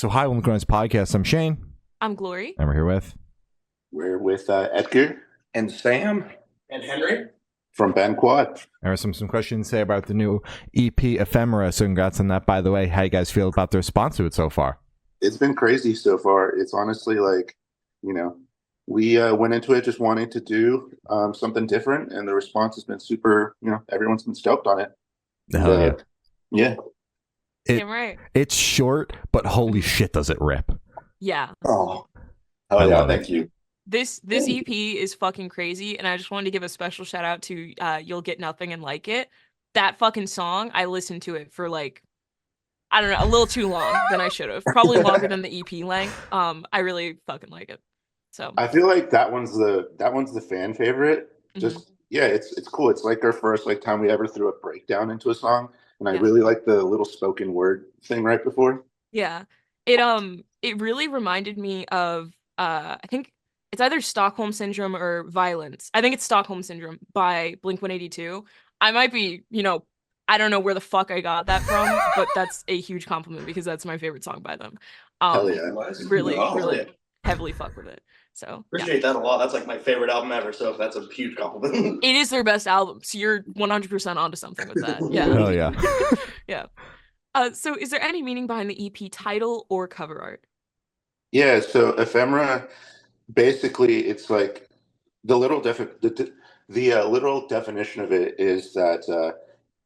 So hi, welcome to this podcast. I'm Shane. I'm Glory. And we're with Edgar and Sam and Henry from Ben Quad. There are some questions to say about the new EP Ephemera. So congrats on that, by the way. How you guys feel about the response to it so far? It's been crazy so far. It's honestly like, we went into it just wanting to do something different, and the response has been super. Everyone's been stoked on it. Hell yeah. Damn right. It's short, but holy shit, does it rip? Yeah. Oh yeah, thank you. This EP is fucking crazy, and I just wanted to give a special shout out to You'll Get Nothing and Like It. That fucking song, I listened to it for like, I don't know, a little too long than I should have. Probably longer than the EP length. I really fucking like it. So I feel like that one's the fan favorite. Just yeah, it's cool. It's like our first time we ever threw a breakdown into a song, and I really like the little spoken word thing right before. Yeah, it really reminded me of I think it's either Stockholm Syndrome or Violence. I think it's Stockholm Syndrome by Blink-182. I might be, I don't know where the fuck I got that from, but that's a huge compliment because that's my favorite song by them. Hell yeah. Really heavily fuck with it. So appreciate that a lot. That's like my favorite album ever. So that's a huge compliment. It is their best album. So you're 100% onto something with that. Yeah. Hell yeah. Yeah. So is there any meaning behind the EP title or cover art? Yeah. So Ephemera, basically, it's like the literal literal definition of it is that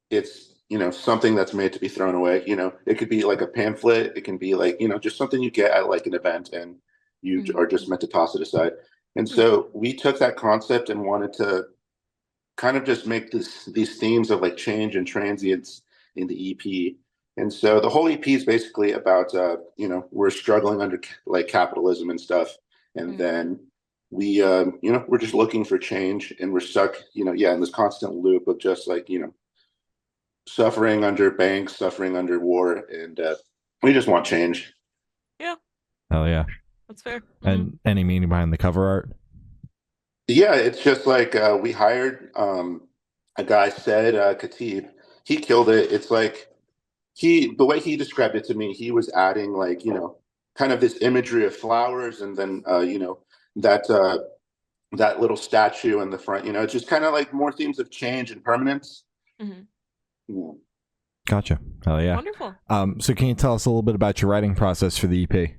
it's something that's made to be thrown away. It could be like a pamphlet. It can be like just something you get at like an event and you are just meant to toss it aside. And so we took that concept and wanted to kind of just make these themes of like change and transience in the EP. And so the whole EP is basically about we're struggling under like capitalism and stuff, and then we we're just looking for change, and we're stuck in this constant loop of just like suffering under banks, suffering under war, and we just want change. Yeah. Hell yeah. That's fair. And any meaning behind the cover art? Yeah, it's just like we hired a guy, said Khatib. He killed it. It's like the way he described it to me, he was adding like kind of this imagery of flowers, and then that little statue in the front. It's just kind of like more themes of change and permanence. Yeah. Gotcha. Hell yeah. Wonderful. So can you tell us a little bit about your writing process for the EP?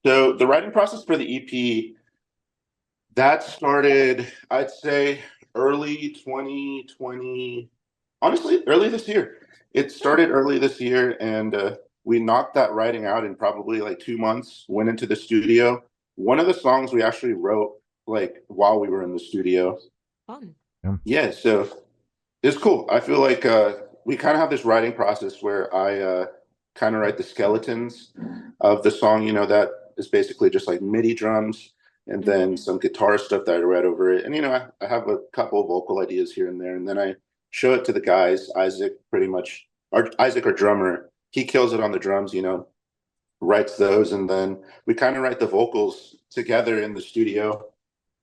So the writing process for the EP, that started, I'd say, early 2020. Honestly, early this year. It started early this year, and we knocked that writing out in probably like 2 months. Went into the studio. One of the songs we actually wrote like while we were in the studio. Fun. Yeah, so it's cool. I feel like we kind of have this writing process where I kind of write the skeletons of the song. That is basically just like MIDI drums and then some guitar stuff that I read over it. And I have a couple of vocal ideas here and there, and then I show it to the guys. Isaac, our drummer, he kills it on the drums, writes those, and then we kind of write the vocals together in the studio,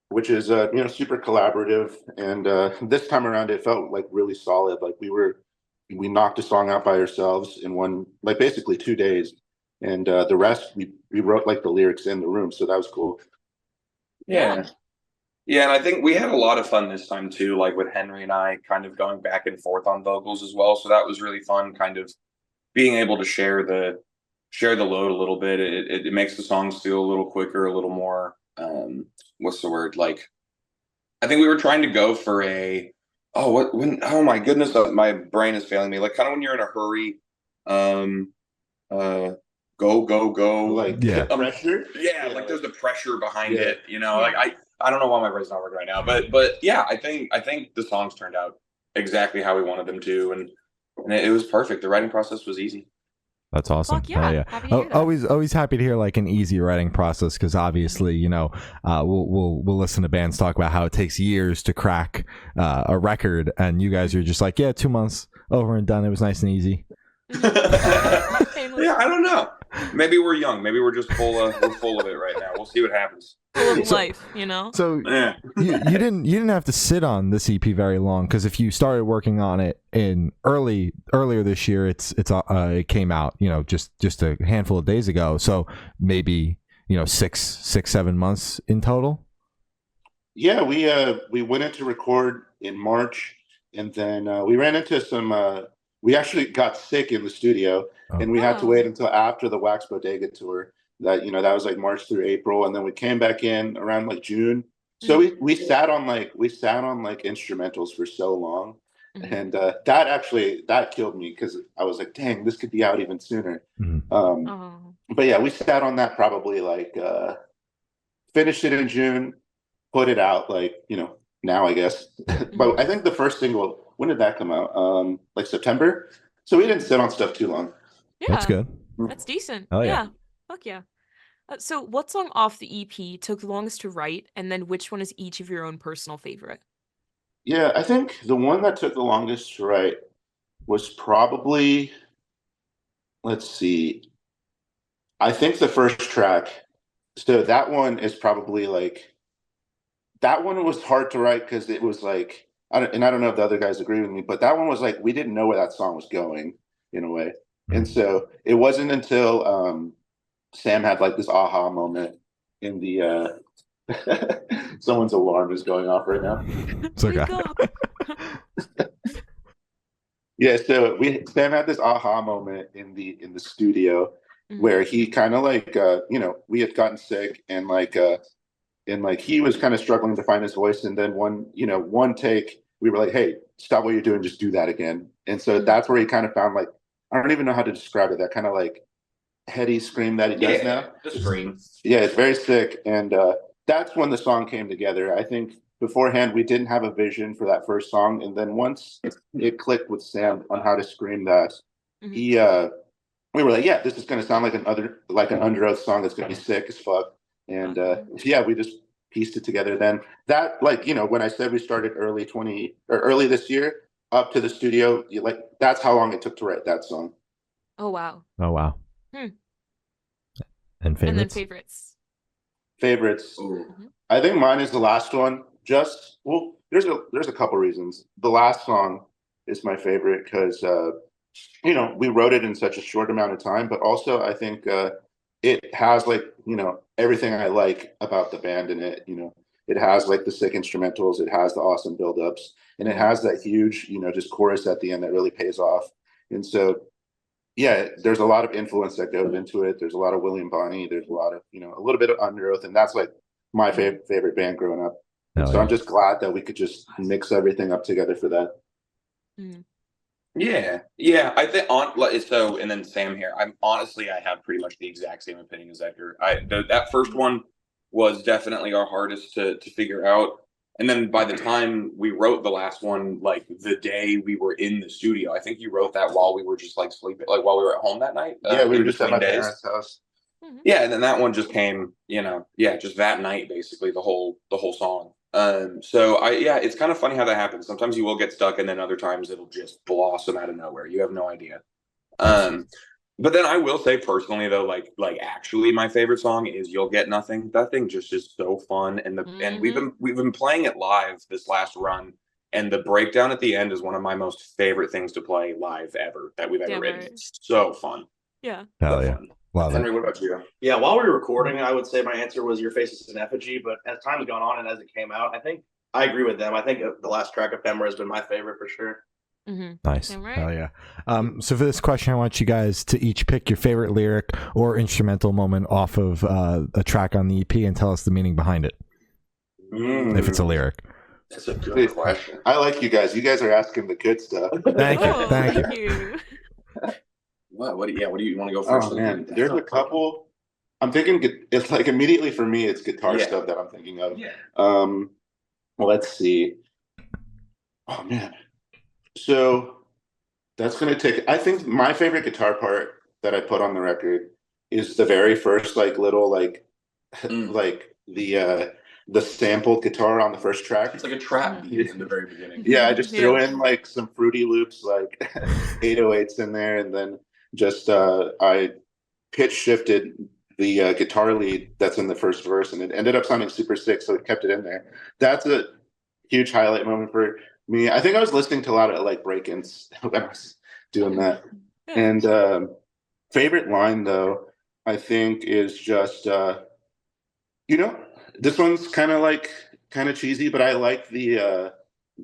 which is super collaborative. And this time around it felt like really solid. Like we knocked a song out by ourselves in basically 2 days, and the rest we wrote like the lyrics in the room, so that was cool. Yeah, and I think we had a lot of fun this time too, like with Henry and I kind of going back and forth on vocals as well. So that was really fun, kind of being able to share the load a little bit. It makes the songs feel a little quicker, a little more what's the word? Like, I think we were trying to go for oh my goodness, my brain is failing me. Like kind of when you're in a hurry, go, like pressure. Yeah, like there's the pressure behind it. Like I don't know why my brain's not working right now, but yeah, I think the songs turned out exactly how we wanted them to, and it was perfect. The writing process was easy. That's awesome. Fuck yeah. Happy to hear that. Always happy to hear like an easy writing process, because obviously we'll listen to bands talk about how it takes years to crack a record, and you guys are just like 2 months over and done. It was nice and easy. Yeah, I don't know. Maybe we're young. Maybe we're just we're full of it right now. We'll see what happens. Full of life, you know. So Yeah. you didn't have to sit on this EP very long, because if you started working on it in earlier this year, it came out, you know, just a handful of days ago. So maybe, you know, 7 months in total. Yeah, we went in to record in March, and then we ran into some. We actually got sick in the studio, and we had to wait until after the Wax Bodega tour. That that was like March through April, and then we came back in around like June. So we sat on like instrumentals for so long, and that killed me, because I was like, dang, this could be out even sooner. But yeah, we sat on that probably like finished it in June. Put it out like, now, I guess. But I think the first single, when did that come out? Like September. So we didn't sit on stuff too long. Yeah, That's good. That's decent. Oh yeah. Fuck yeah. So what song off the EP took the longest to write, and then which one is each of your own personal favorite? Yeah, I think the one that took the longest to write was probably, let's see, I think the first track. So that one is probably like, that one was hard to write, because it was like, I don't know if the other guys agree with me, but that one was like, we didn't know where that song was going in a way. And so it wasn't until Sam had like this aha moment in the someone's alarm is going off right now. It's okay. Yeah, so Sam had this aha moment in the studio, where he kind of like we had gotten sick, and he was kind of struggling to find his voice, and then one take we were like, hey, stop what you're doing, just do that again. And so that's where he kind of found, like, I don't even know how to describe it, that kind of like heady scream that he does now. The scream. Yeah, it's very sick, and that's when the song came together. I think beforehand we didn't have a vision for that first song, and then once it clicked with Sam on how to scream that, we were like, yeah, this is going to sound like an Under Oath song that's going to be sick as fuck. And yeah, we just pieced it together. Then that, like, when I said we started early this year up to the studio, that's how long it took to write that song. Oh wow. And favorites. And then favorites. I think mine is the last one. There's a couple reasons. The last song is my favorite because we wrote it in such a short amount of time, but also I think it has everything I like about the band in it. It has like the sick instrumentals, it has the awesome buildups, and it has that huge just chorus at the end that really pays off. And so yeah, there's a lot of influence that goes into it. There's a lot of William Bonney. There's a lot of a little bit of Under Oath, and that's like my favorite band growing up. So I'm just glad that we could just mix everything up together for that. Yeah. I think and then Sam here. I have pretty much the exact same opinion as Edgar. That first one was definitely our hardest to figure out, and then by the time we wrote the last one, like the day we were in the studio, I think you wrote that while we were just like sleeping, like while we were at home that night. Yeah, we were just at my parents' house. Yeah, and then that one just came, just that night, basically the whole song. So it's kind of funny how that happens. Sometimes you will get stuck, and then other times it'll just blossom out of nowhere. You have no idea. But then I will say personally though, like actually my favorite song is "You'll Get Nothing." That thing just is so fun, and and we've been playing it live this last run, and the breakdown at the end is one of my most favorite things to play live ever that we've ever written. It's so fun. Yeah. Hell yeah. Wow. Henry, what about you? Yeah, while we were recording, I would say my answer was Your Face is an Effigy, but as time's gone on and as it came out, I think I agree with them. I think the last track, Ephemera, has been my favorite for sure. Nice. Right. Hell yeah. So for this question, I want you guys to each pick your favorite lyric or instrumental moment off of a track on the EP and tell us the meaning behind it. If it's a lyric. That's a good question. I like you guys. You guys are asking the good stuff. Thank you. Thank you. What do you want to go first? Oh man, there's a couple. I'm thinking it's like immediately for me, it's guitar stuff that I'm thinking of. Yeah. Let's see. Oh man. So that's gonna take. I think my favorite guitar part that I put on the record is the very first little like the sampled guitar on the first track. It's like a trap beat in the very beginning. Yeah, I just threw in like some Fruity Loops, like 808s in there, and then just I pitch shifted the guitar lead that's in the first verse, and it ended up sounding super sick, so it kept it in there. That's a huge highlight moment for me. I think I was listening to a lot of like break-ins when I was doing that. Yeah. And favorite line though, I think is just this one's kind of cheesy, but I like the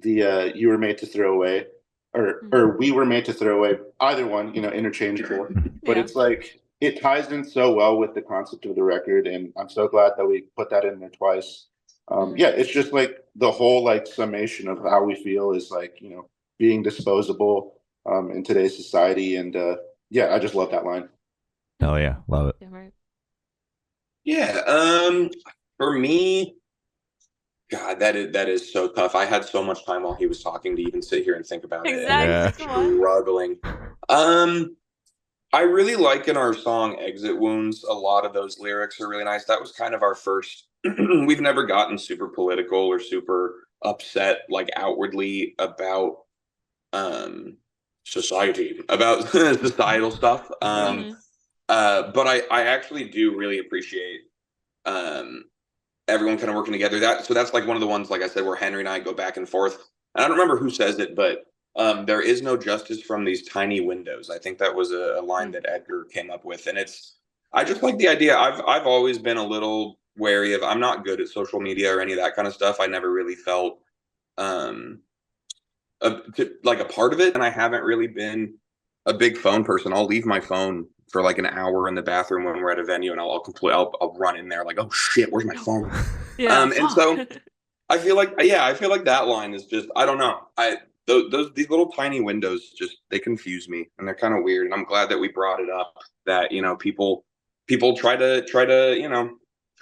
you were made to throw away, or we were made to throw away. Either one, interchangeable. But Yeah. it's like it ties in so well with the concept of the record, and I'm so glad that we put that in there twice. Yeah, it's just like the whole like summation of how we feel is like being disposable in today's society, and yeah, I just love that line. Hell yeah, love it. Yeah, right. Yeah, for me, God, that is so tough. I had so much time while he was talking to even sit here and think about it. Exactly. Yeah. Come on. Struggling. I really like in our song Exit Wounds, a lot of those lyrics are really nice. That was kind of our first, we've never gotten super political or super upset, like outwardly about society, about societal stuff. But I actually do really appreciate everyone kind of working together. That's like one of the ones, like I said, where Henry and I go back and forth. And I don't remember who says it, but there is no justice from these tiny windows. I think that was a line that Edgar came up with, and I just like the idea. I've always been a little wary of. I'm not good at social media or any of that kind of stuff. I never really felt like a part of it, and I haven't really been a big phone person. I'll leave my phone for like an hour in the bathroom when we're at a venue, and I'll run in there like, oh shit, where's my phone? Yeah. And so I feel like that line is just, I don't know. These little tiny windows just, they confuse me, and they're kind of weird. And I'm glad that we brought it up, that people try to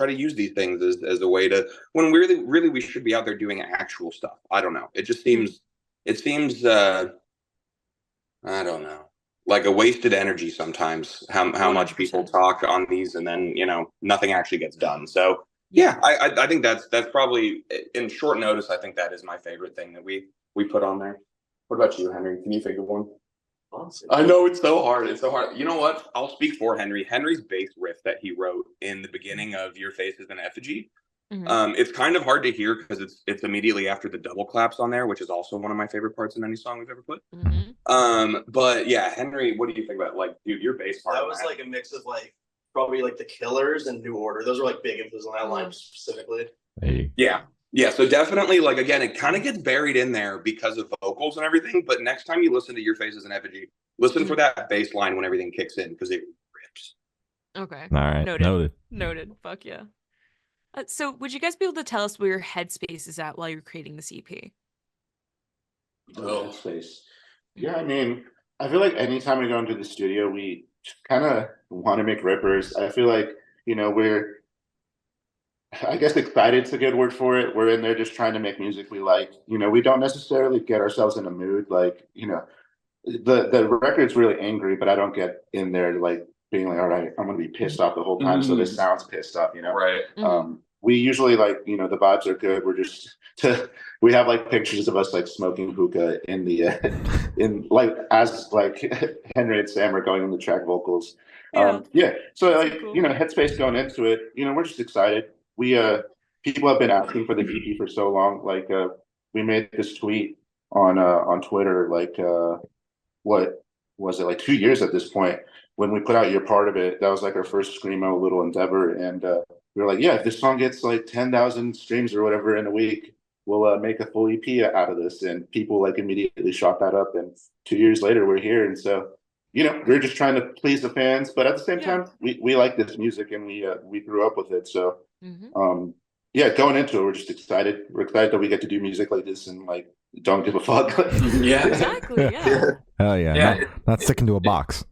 use these things as a way to, when really we should be out there doing actual stuff. I don't know. It just seems I don't know, like a wasted energy sometimes, how much people 100%. talk on these, and then nothing actually gets done. So yeah, I think that's probably, in short notice, I think that is my favorite thing that we put on there. What about you, Henry? Can you think of one? I know it's so hard. It's so hard. You know what? I'll speak for Henry. Henry's bass riff that he wrote in the beginning of Your Face is an Effigy. It's kind of hard to hear because it's immediately after the double claps on there, which is also one of my favorite parts in any song we've ever put. But yeah, Henry, what do you think about, like, dude, your bass part? That was like a mix of like probably like the Killers and New Order. Those are like big influences on that line specifically. Hey. Yeah, so definitely, like, again, it kind of gets buried in there because of vocals and everything, but next time you listen to Your Face is an Effigy, listen for that bass line when everything kicks in, because it rips. Okay. All right. Noted. Fuck yeah. So would you guys be able to tell us where your headspace is at while you're creating this EP? Headspace. Yeah, I mean, I feel like anytime we go into the studio, we kind of want to make rippers. I feel like, we're, I guess excited's a good word for it. We're in there just trying to make music we like. We don't necessarily get ourselves in a mood. Like, the record's really angry, but I don't get in there like being like, all right, I'm going to be pissed off the whole time. So this sounds pissed off, Right. We usually like, the vibes are good. We're just we have like pictures of us like smoking hookah in the in like as like Henry and Sam are going on the track vocals. Yeah. So like cool. headspace going into it, we're just excited. We people have been asking for the EP for so long. Like we made this tweet on Twitter, like what was it, like 2 years at this point, when we put out You're Part of It. That was like our first screamo little endeavor, and we were like, yeah, if this song gets like 10,000 streams or whatever in a week, we'll make a full EP out of this. And people like immediately shot that up, and 2 years later we're here. And so we're just trying to please the fans, but at the same time we like this music, and we grew up with it. So yeah, going into it, we're just excited. We're excited that we get to do music like this, and like don't give a fuck. Yeah, exactly. Yeah. Hell yeah. Not sticking to a box.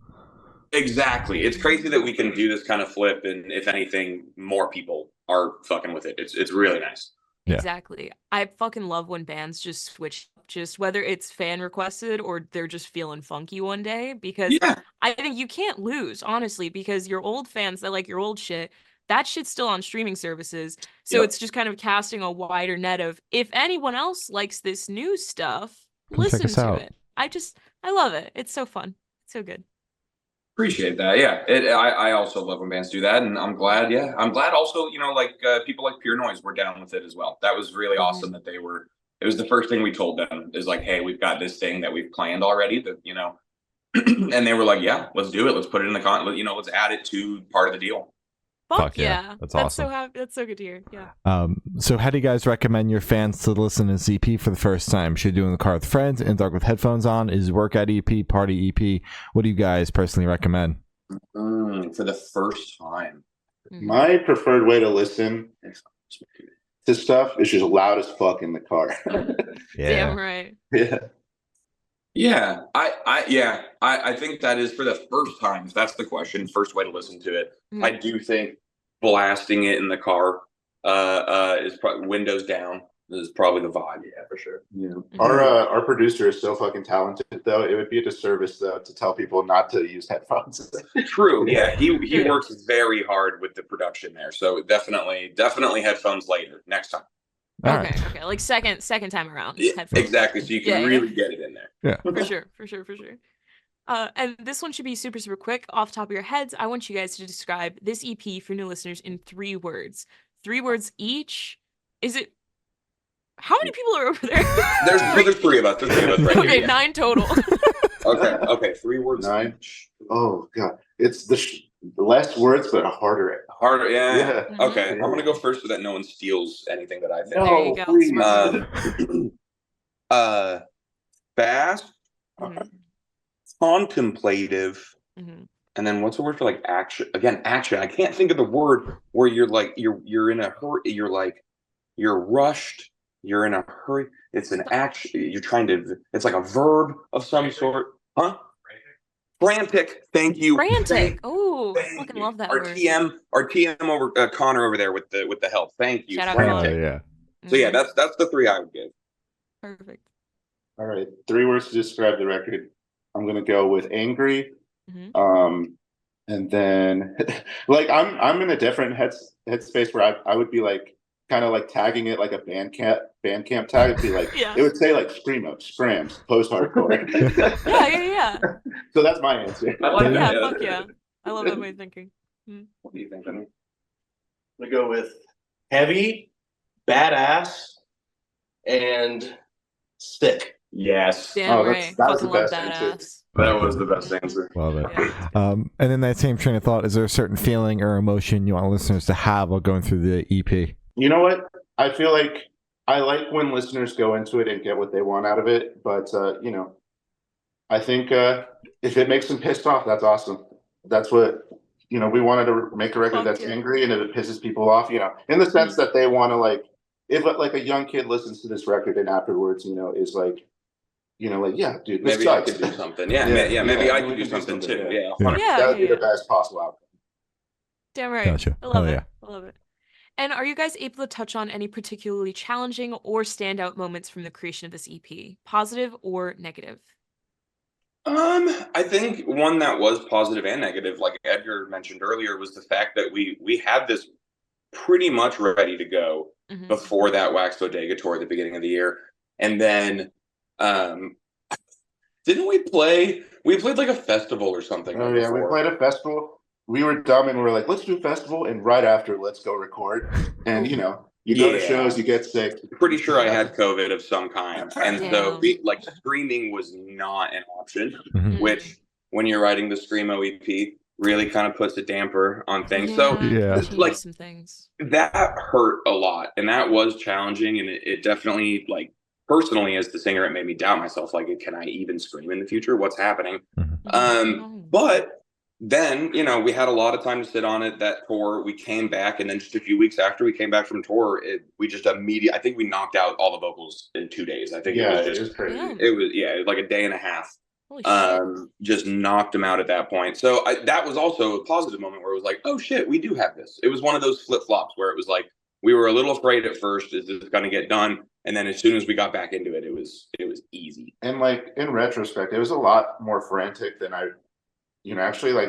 Exactly. It's crazy that we can do this kind of flip, and if anything, more people are fucking with it. It's really nice. Yeah. Exactly. I fucking love when bands just switch, just whether it's fan requested or they're just feeling funky one day, because I think you can't lose, honestly, because your old fans that like your old shit, that shit's still on streaming services. So it's just kind of casting a wider net of, if anyone else likes this new stuff, listen to it. I love it. It's so fun. It's so good. Appreciate that. Yeah, I also love when bands do that, and I'm glad. Yeah, I'm glad also. Like people like Pure Noise were down with it as well. That was really awesome that they were. It was the first thing we told them is like, hey, we've got this thing that we've planned already. That and they were like, yeah, let's do it. Let's put it in the let's add it to part of the deal. Fuck yeah. That's awesome. That's so good to hear. Yeah. So how do you guys recommend your fans to listen to this EP for the first time? Should you do it in the car with friends, in the dark with headphones on? Is workout EP, party EP? What do you guys personally recommend? For the first time. My preferred way to listen to stuff is just loud as fuck in the car. Damn right. Yeah, I think that is for the first time. If that's the question, first way to listen to it. I do think blasting it in the car is probably windows down is probably the vibe. Yeah, for sure. Yeah. Our producer is so fucking talented though. It would be a disservice though to tell people not to use headphones. True. Yeah, he works very hard with the production there. So definitely headphones later next time. Okay. Like second time around. Yeah, exactly. So you can really get it in there. Yeah. For sure. And this one should be super, super quick. Off the top of your heads, I want you guys to describe this EP for new listeners in 3 words. 3 words each. Is it? How many people are over there? There's 3 of us. There's 3 of us right okay, here. 9 total. Okay. 3 words. 9. Oh god, it's the less words but harder. Yeah. Okay, I'm gonna go first so that no one steals anything that I think. There you go. Fast, contemplative, and then what's the word for like action? Again, action. I can't think of the word where you're like you're in a hurry. You're rushed. You're in a hurry. It's an action. You're trying to. It's like a verb of some sort, huh? Frantic. Thank you. Frantic. Oh, I fucking love that word. Our TM over Connor over there with the help. Thank you. Shout out Frantic. Yeah. So yeah, that's the 3 I would give. Perfect. All right, 3 words to describe the record. I'm gonna go with angry. And then like I'm in a different headspace where I would be like kind of like tagging it like a Bandcamp tag. It'd be like it would say like screamo, scrams, post-hardcore. yeah. So that's my answer. I like that. Yeah, fuck yeah. I love that way of thinking. What do you think, Henry? I'm gonna go with heavy, badass, and sick. Yes. Damn right. That was Fucking the love best badass. answer. That was the best answer. Love it. Yeah. And in that same train of thought, is there a certain feeling or emotion you want listeners to have while going through the EP? You know what? I feel like I like when listeners go into it and get what they want out of it. But, I think if it makes them pissed off, that's awesome. That's what, we wanted to make a record that's angry, and if it pisses people off, in the sense that they want to like, if like a young kid listens to this record and afterwards, is like, yeah, dude, maybe I could do something. Maybe I could do something too. Yeah. That would be the best possible outcome. Damn right. Gotcha. I love it. I love it. And are you guys able to touch on any particularly challenging or standout moments from the creation of this EP, positive or negative? I think one that was positive and negative, like Edgar mentioned earlier, was the fact that we had this pretty much ready to go before that Wax Bodega tour at the beginning of the year, and then didn't we play? We played like a festival or something. Oh yeah, we played a festival. We were dumb and we were like, let's do a festival, and right after, let's go record. And you go to shows, you get sick. Pretty sure I had COVID of some kind, and so screaming was not an option. Which, when you're writing the Screamo EP, really kind of puts a damper on things. Like some things that hurt a lot, and that was challenging, and it definitely like. Personally, as the singer, it made me doubt myself. Like, can I even scream in the future? What's happening? But then, we had a lot of time to sit on it. That tour, we came back, and then just a few weeks after we came back from tour, we just immediately, I think we knocked out all the vocals in 2 days. I think it was crazy. It was like a day and a half. Holy shit. Just knocked them out at that point. So that was also a positive moment where it was like, oh shit, we do have this. It was one of those flip flops where it was like, we were a little afraid at first, is this going to get done? And then as soon as we got back into it, it was easy. And like in retrospect, it was a lot more frantic than I, actually I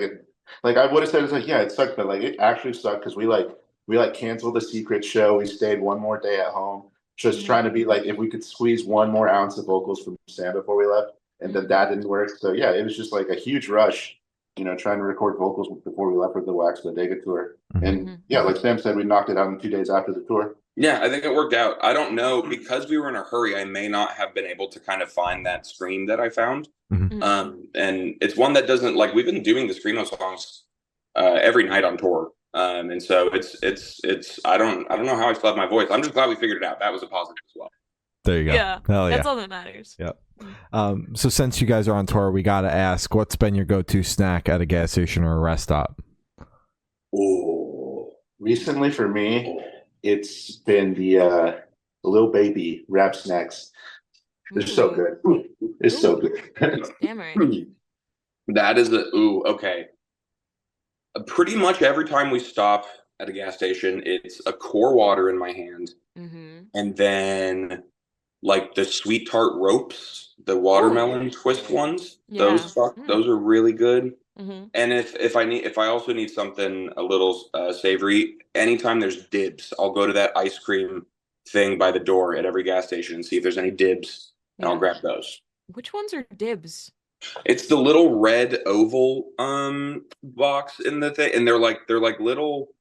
would have said it's like, yeah, it sucked, but like it actually sucked because we canceled the secret show. We stayed one more day at home, just trying to be like, if we could squeeze one more ounce of vocals from Sam before we left, and then that didn't work. So yeah, it was just like a huge rush trying to record vocals before we left for the Wax Bodega tour. Mhm. And yeah, like Sam said, we knocked it out in 2 days after the tour. Yeah, I think it worked out. I don't know, because we were in a hurry, I may not have been able to kind of find that scream that I found. And it's one that doesn't, like, we've been doing the Screamo songs every night on tour. And so it's I don't know how I still have my voice. I'm just glad we figured it out. That was a positive as well. There you go. Yeah, Hell yeah. that's all that matters. Yep. So since you guys are on tour, we got to ask, what's been your go-to snack at a gas station or a rest stop? Oh, recently for me, it's been the Little Baby wrap snacks. They're so good. It's so good. Damn right. That is okay. Pretty much every time we stop at a gas station, it's a core water in my hand, and then like the sweet tart ropes, the watermelon twist ones. Yeah. Those are really good. And if I also need something a little savory, anytime there's Dibs, I'll go to that ice cream thing by the door at every gas station and see if there's any Dibs, and I'll grab those. Which ones are Dibs? It's the little red oval box in the thing, and they're like little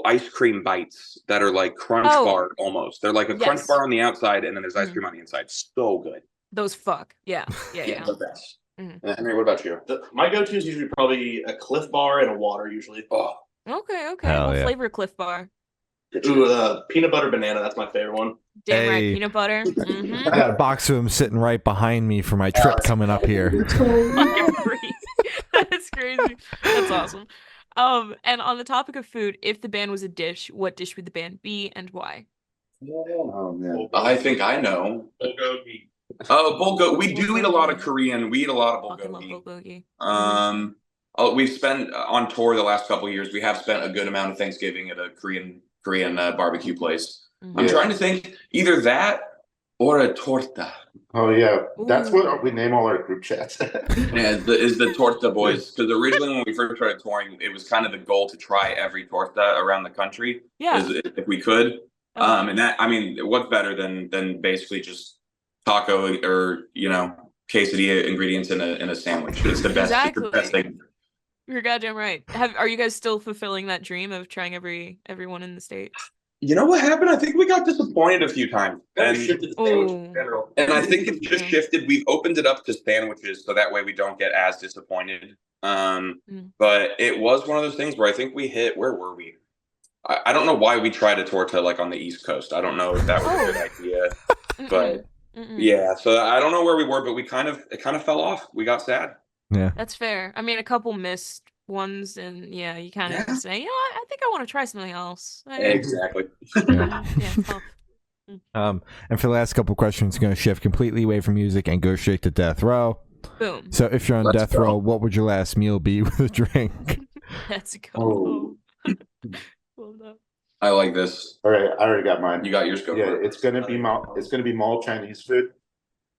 ice cream bites that are like crunch bar almost. They're like a crunch bar on the outside, and then there's ice cream on the inside. So good. Those fuck. Yeah. The best. Henry, what about you? My go-to is usually probably a Cliff Bar and a water usually. Oh, Okay. Hell What yeah. flavor Cliff Bar? Ooh, peanut butter banana. That's my favorite one. Damn right, Hey. peanut butter. I got a box of them sitting right behind me for my trip coming up here. Fucking free. That's crazy. That's awesome. And on the topic of food, if the band was a dish, what dish would the band be and why? Oh man. I think I know. Bulgogi. Oh, bulgogi. We do eat a lot of Korean. We eat a lot of Fucking love bulgogi. bulgogi. We've spent on tour the last couple of years. We have spent a good amount of Thanksgiving at a Korean barbecue place. I'm trying to think either that or a torta. Oh yeah, that's Ooh. what we name all our group chats. Is the torta boys? Because originally when we first started touring, it was kind of the goal to try every torta around the country, if we could. And that, I mean, what's better than basically just taco or quesadilla ingredients in a sandwich? It's the best. Exactly. It's the best thing. You're goddamn right. Are you guys still fulfilling that dream of trying everyone in the States? You know what happened? I think we got disappointed a few times. And I think it's just shifted. We've opened it up to sandwiches so that way we don't get as disappointed. But it was one of those things where I think we hit, where were we? I don't know why we tried a torta like on the East Coast. I don't know if that was a good idea. But yeah, so I don't know where we were, but it kind of fell off. We got sad. Yeah. That's fair. I mean, a couple missed ones, and you kind of say, I think I want to try something else. Exactly. Tough. And for the last couple questions, going to shift completely away from music and go straight to death row. Boom. So if you're on death row, what would your last meal be with a drink? Let's go. Well done. I like this. All right, I already got mine. You got yours. Go for it. It's gonna be mall Chinese food.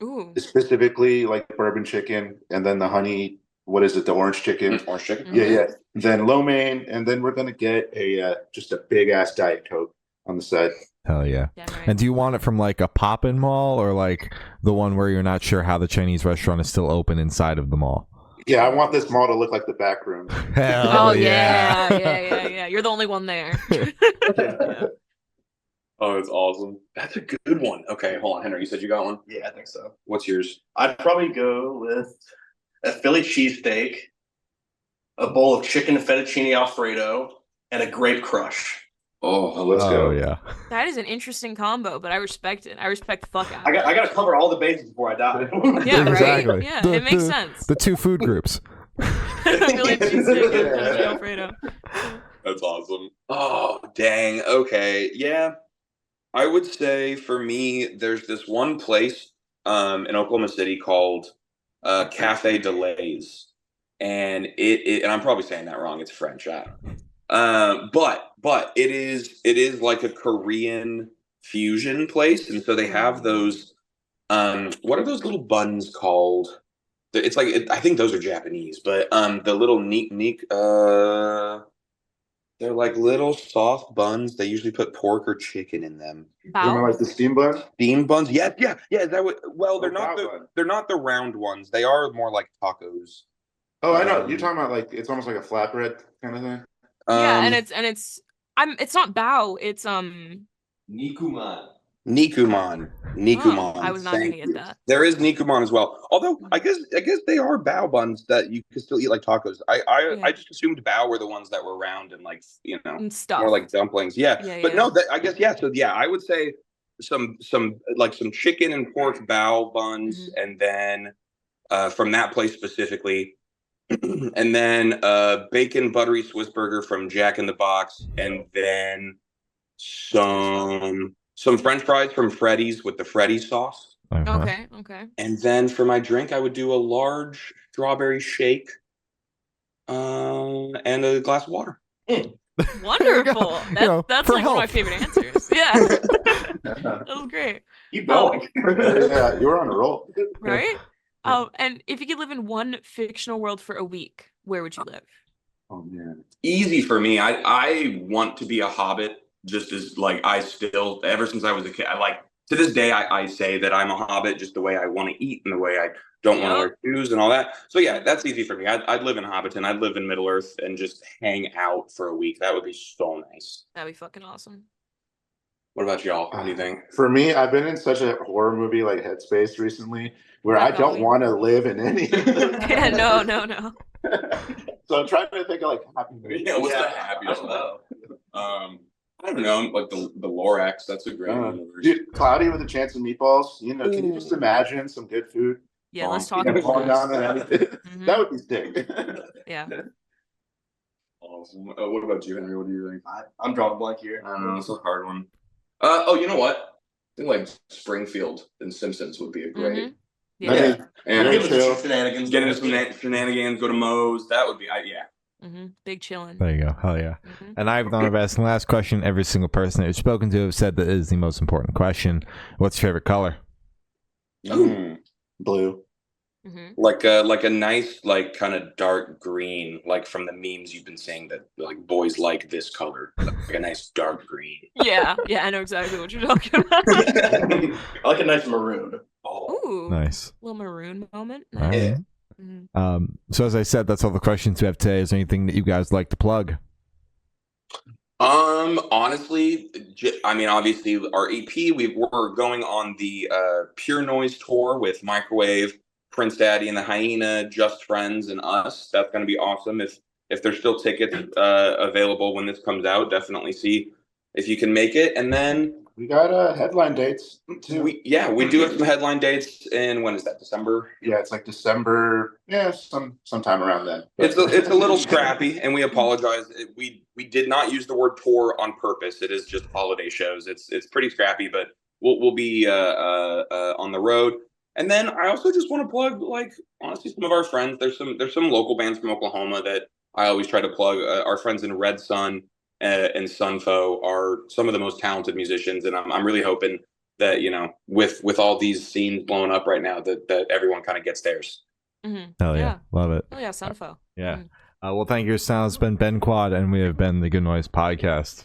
Ooh. Specifically like bourbon chicken, and then the honey. What is it? The orange chicken. Orange chicken. Yeah. Then lo mein, and then we're gonna get just a big ass Diet Coke on the side. Hell yeah. Damn right. And do you want it from like a pop-in mall or like the one where you're not sure how the Chinese restaurant is still open inside of the mall? Yeah, I want this mall to look like the back room. Hell yeah. You're the only one there. Oh, it's awesome. That's a good one. Okay, hold on, Henry. You said you got one? Yeah, I think so. What's yours? I'd probably go with a Philly cheesesteak, a bowl of chicken fettuccine Alfredo, and a grape crush. Oh, let's go. Oh yeah. That is an interesting combo, but I respect it. I respect the fuck out I of it. got to cover all the bases before I die. Yeah, right? Exactly. Yeah, it makes sense. The two food groups. Philly cheesesteak and fettuccine Alfredo. That's awesome. Oh, dang. Okay. Yeah. I would say for me, there's this one place in Oklahoma City called Cafe Delays. And and I'm probably saying that wrong. It's French. I don't know. But it is like a Korean fusion place. And so they have those, what are those little buns called? It's like, I think those are Japanese, but the little they're like little soft buns. They usually put pork or chicken in them. Like the steam bun? Steam buns? Yeah. Is that what? Well, they're Oh, not bao bun. they're not the round ones. They are more like tacos. Oh, I know. You're talking about like it's almost like a flatbread kind of thing. Yeah, and it's not bao, it's Nikuman. Nikuman. Oh, I was not gonna Thank get you. that. There is Nikuman as well. Although I guess they are bao buns that you can still eat like tacos. I just assumed bao were the ones that were round and like And stuff. more like dumplings. Yeah. Yeah, But yeah. no, I guess yeah. So yeah, I would say some chicken and pork bao buns, and then from that place specifically, and then bacon buttery Swiss burger from Jack in the Box, and then some French fries from Freddy's with the Freddy's sauce. Okay. And then for my drink, I would do a large strawberry shake and a glass of water. Wonderful. That's like one of my favorite answers. Yeah. That was great. Keep going. Yeah, you were on a roll. Right? And if you could live in one fictional world for a week, where would you live? Oh man. Easy for me. I want to be a hobbit, just as like I still, ever since I was a kid, I like to this day I say that I'm a hobbit, just the way I want to eat and the way I don't want to wear shoes and all that. So yeah, that's easy for me. I'd live in Hobbiton. I'd live in Middle Earth and just hang out for a week. That would be so nice. That'd be fucking awesome. What about y'all? What do you think? For me, I've been in such a horror movie like headspace recently where I don't want to live in any. Yeah, no. So I'm trying to think of like happy movies. Yeah, what's the happiest one? I don't know, like the Lorax. That's a great universe. Dude, cloudy with a chance of meatballs. You know, can you just imagine some good food? Yeah, let's talk falling about down and everything. That would be sick. Yeah. Awesome. What about you, Henry? What do you think? I'm drawing a blank here. I don't know. It's a hard one. You know what? I think like Springfield and Simpsons would be a great. Yeah. And Get into some shenanigans. Get into some shenanigans. Go to Moe's. That would be Big chillin'. There you go. Hell yeah. And I've done my best. And the last question, every single person that you've spoken to have said that is the most important question. What's your favorite color? Blue. Like a nice, like kind of dark green, like from the memes you've been saying that like boys like this color, like a nice dark green. Yeah, I know exactly what you're talking about. I like a nice maroon. Ooh, nice. Little maroon moment. Nice. Right. So as I said, that's all the questions we have today. Is there anything that you guys like to plug? Honestly, I mean, obviously our EP, we're going on the Pure Noise tour with Microwave, Prince Daddy and the Hyena, Just Friends, and us. That's going to be awesome. If there's still tickets available when this comes out, definitely see if you can make it. And then we got headline dates too. We do have some headline dates. And when is that? December? Yeah, it's like December. Yeah, sometime around then. It's a little scrappy, and we apologize. We did not use the word tour on purpose. It is just holiday shows. It's pretty scrappy, but we'll be on the road. And then I also just want to plug, like, honestly, some of our friends. There's some local bands from Oklahoma that I always try to plug. Our friends in Red Sun and Sunfo are some of the most talented musicians, and I'm really hoping that, you know, with all these scenes blowing up right now, that everyone kind of gets theirs. Hell yeah. Love it. Oh yeah, Sunfo. Yeah. Well, thank you. It's been Ben Quad, and we have been the Good Noise Podcast.